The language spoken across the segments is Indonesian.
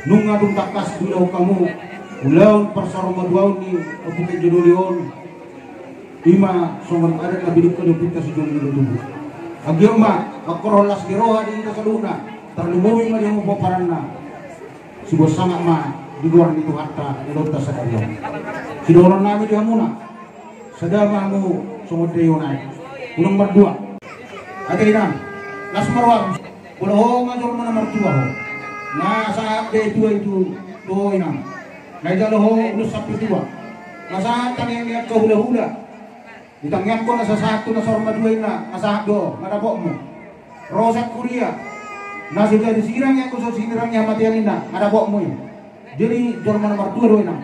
nung adong takas bilaw kamu ulaw persarma duaw ni apukin jodoleon ima songan adat na bidik ka lupita si jodoleon tubuh agyo ma akorolas giroha di ita saluna terlumuwi ma di mo paparan na si bos sangat ma di luar itu hatta ilota sa dayo si doron namin di hamuna sadama mo sungod dayo na unang mardua ada inang las marwag pulau ngajor mana martua ho na sa update itu to inang na idalo ho ulus sapi dua na sa tangyang niya kahula-hula ditangyan ko na sa satu na sorma dua ina nasa do marabok mo rosak kuria na sudah disirang yang kusot sinirangnya matian ina marabok mo jadi jor mana martua do ina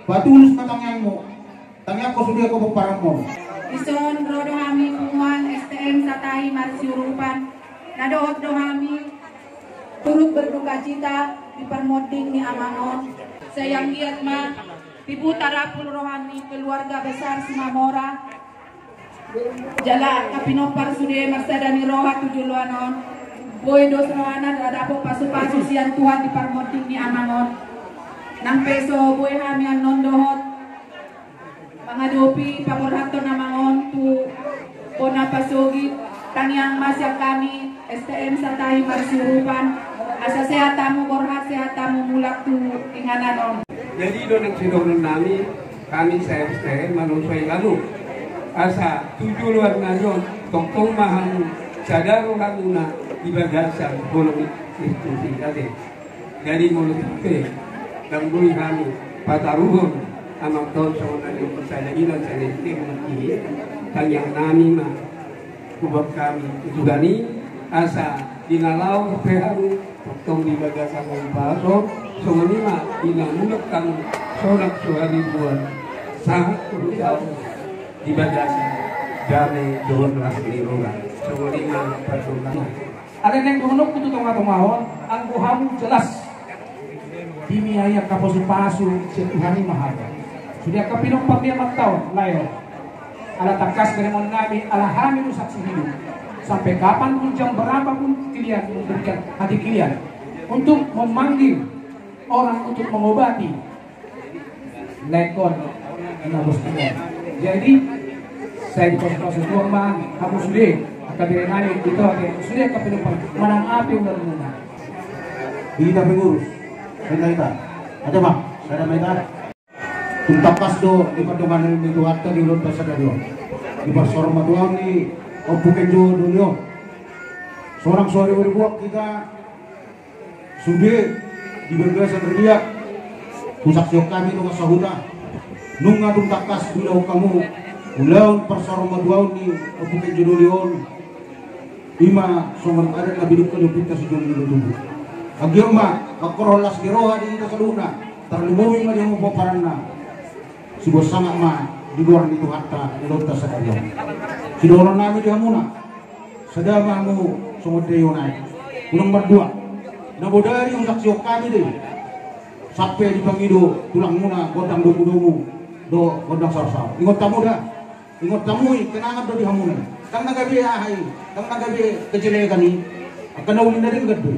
batu ulus na tangyan mo tangyan ko sudah ko parang mo ison rodo kami umuan STM Satahi Marsiurupan nadohot do kami turut berduka cita di permoding ni Amangon. Sayang giat ma Ibu Tarapul Rohani keluarga besar Simamora Jala kapinopar sude marsadani roha tujuluanon boy dos rohanan radapo pasu-pasu sian Tuhan di permoding ni Amangon nang peso boy kami ang nondohot menghadapi paborhaton Amangon tu pona pasogit tanyang masya kami STM Satahi Marsiurupan asa sehatamu borhat sehatamu mulak tu ingananon. Jadi doon sinuron namin kami sa STM manusoy lalu asa tujuh luar na yun tongtong mahal sadaro kami na ibagasan bolong institusi tadi dari mulut ke gangguin kami pataruhon amang tahun sa yung pasalagilan sa STM ini tanyang namin na kubag kami itu gani asa dinalaw peharu tong di bagasan ng paso so manima inamulak kang sorak suhari buwan sangat kurusyaw di bagasan dari 12 liruran so manima pasukan ada yang tunok kutu tong atomahon ang buhamu jelas dimiyaya kapasu-pasu si Tuhani Mahaga sudah kapinong pagdiamat taon layo ala takas dari nabi ala hamil saksi hidup sampai kapan pun jam berapa pun kalian memberikan hati kalian untuk memanggil orang untuk mengobati lekon nabos kalian. Jadi saya di proses korban kamu sudah akan direnani itu sudah kepenuhan manang api udah menuna. Kita pengurus, kita ada bang, ada mereka. Tuntakas do di pertemuan itu hatta di ulun pasada do di persorma doang ni opuken jo dulu seorang sore berbuat kita sudah di bergasan ria pusak siok kami tu kasahuda nung adung takas bilau kamu ulang persorma doang ni opuken jo dulu ima songan adat na bidik ka lupita si jolo dulu agyo ma akorolas giroha di ita saluna terlumuwi ma di mo paparan na si bos sangat ma di luar itu hatta ilota sa dayo si doron namin di hamuna sadama mo sungod dayo na unang mardua nabodari yung saksiyok kami di sampai di pangido tulang muna godang dugu-dugu do godang sarsar ingot tamu dah ingot tamu kenangan do di hamuna kang nagabi ahay kang nagabi kejelekan ni akan naulin na rin gado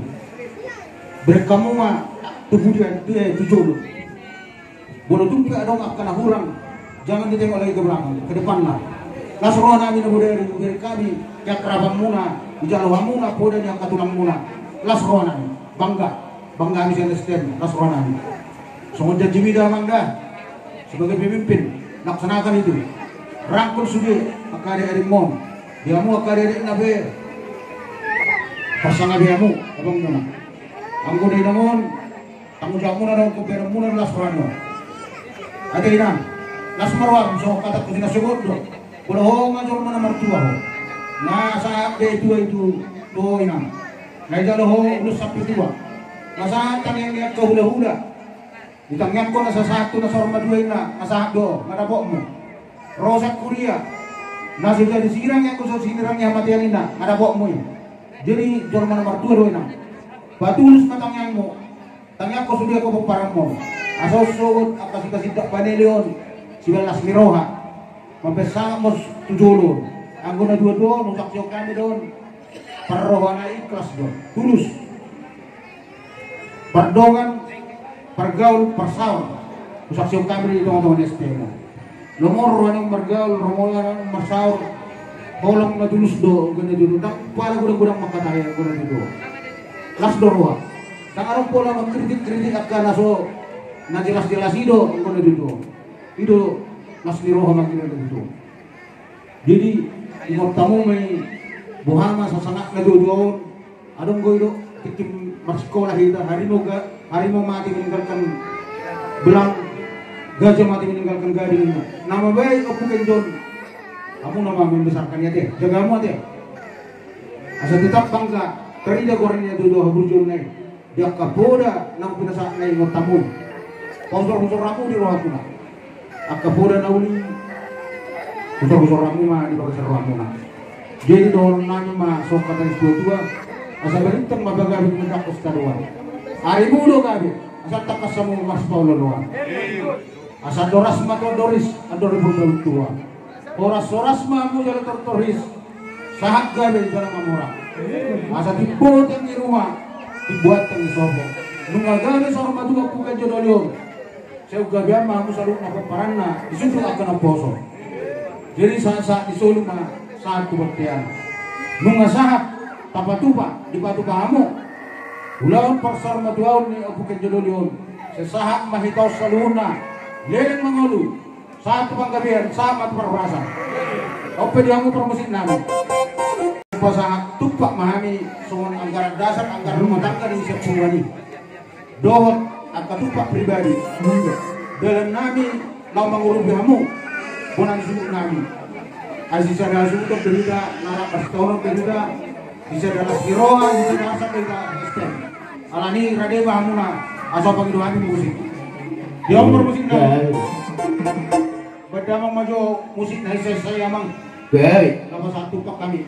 brek kamu ma tubuh dia tujuh bodoh tuh ada nggak kena kurang jangan ditengok lagi ke belakang ke depan lah lasroh namin na budaya kami yang kerabat muna ijalawa muna poda yang katulang muna lasroh namin bangga kami sa STM lasroh namin sungod dan jimida mangga sebagai pemimpin laksanakan itu rangkul sudi akari-ari mo diamu akari-ari nabe pasangan diamu abang muna ang gunay namon tanggung jawab muna daw kupera muna lasroh namin ada inang las marwag so kata ko sinasugod do pulau ngajor mana martua ho na sa update itu to inang na idalo ho ulus sapi dua na sa tangyan niya kahula-hula ditangyan ko na sa satu na sorma dua ina nasa do marabok mo rosak kuria na sudah disirang yang kusot sinirangnya matian ina marabok mo jadi jor mana martua do inang batu ulus na tangyan mo tangyan ko sudah ko parang mo asal sogod kasih tak panelion sibalas miroha mempesamos tujulun anggona dua-dua nusak siok kami don perrohana ikhlas don tulus pardongan pergaul persaur usak siung kami di teman-teman STM nomor yang bergaul nomor yang bersaur kolong na tulus do ganda dulu tak para gudang-gudang makataya gudang dulu las dorwa tak arong pola mengkritik akan naso na jelas-jelas itu ganda dulu itu nas liroha magina dulu jadi imot tamu may buhama sa sangak na doon adong goydo tikim maskolah kita hari mau mati meninggalkan belang gajah mati meninggalkan gading nama baik aku kenjon kamu nama membesarkannya teh jagamu teh asa tetap bangga terida gorengnya dua burjul nai dia kapoda nang pinasa nai ngotamun sponsor ramu di roh aku nak akapoda nauli sponsor ramu mah di bawah ramu nak jadi dorong nanya mah sok kata dua asa berintang mabagabi mendak ustaduan hari mudo gabi asa takas samu mas paulo doang asa doras mato doris ador tua oras mamu jalan tertoris sahat gabe jalan mamura asa dibuat yang di rumah dibuat yang di sobo nunggal gabe sorong matu aku kan jodolion saya gabe mamu selalu mapaparanna disusul akan poso jadi saat disulu mah saat kebaktian nunggal sahat tapatupa di batu kamu ulawan persar matuaun ni aku kan jodolion sesahat mahitaw saluna leleng mangolu satu panggabian sama perwasa ope diamu promosi namin pasangat tupak mahami songon anggaran dasar anggaran rumah tangga di siap sungguh dohot angka tupak pribadi dalam nami lau mengurus kamu bonan suku nami asisa dalam suku berita narak pastoron berita bisa dalam siroa bisa dalam berita sistem alani rade bahamuna asal panggilan musik dia promosi namin berdamang maju musik naik saya mang baik nama satu pak kami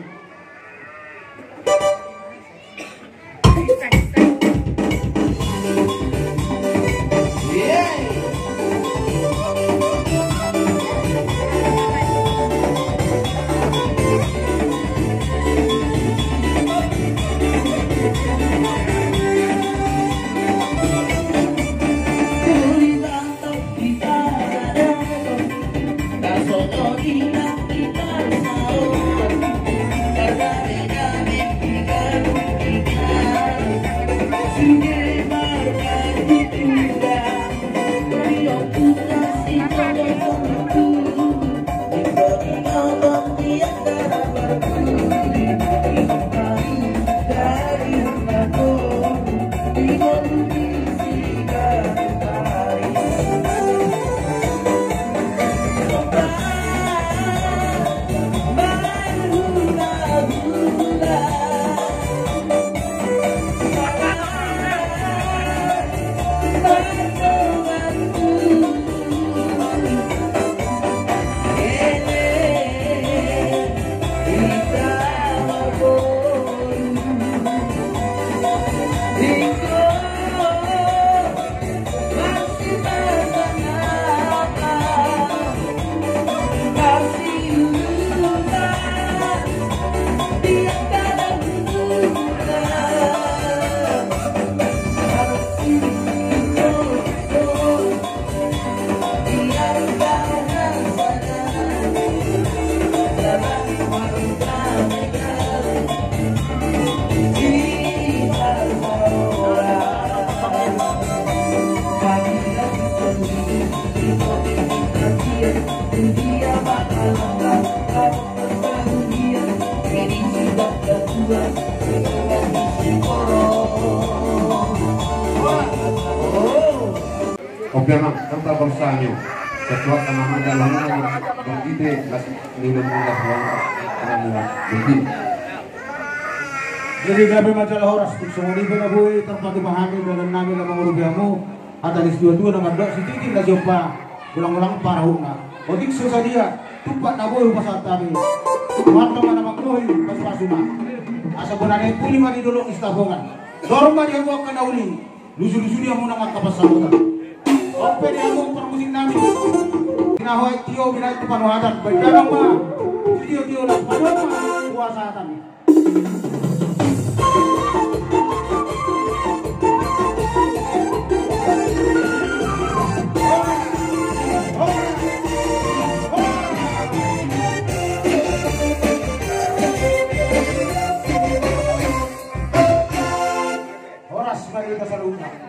Obiang kanta bersanyo sesuatu nama dalamnya berbeda masih nilai berbeda. Jadi gabi majalah horas sumuni pena boy tempat dipahami dalam nami nama urubiamu atanis dua-dua nama dok si titik na jopa ulang-ulang parahuna odik susah dia tupak na boy pasal kami mata mana makrohi pas pasuna asa benarnya puli mari dulu istabongan dorong dia gua kena uli lusu-lusu dia mau nama kapasamutan ope dia mau permusik nami nahoy tio bila itu panuhatan berjalan mah tio lah panuhatan mah puasatan kita sa luna.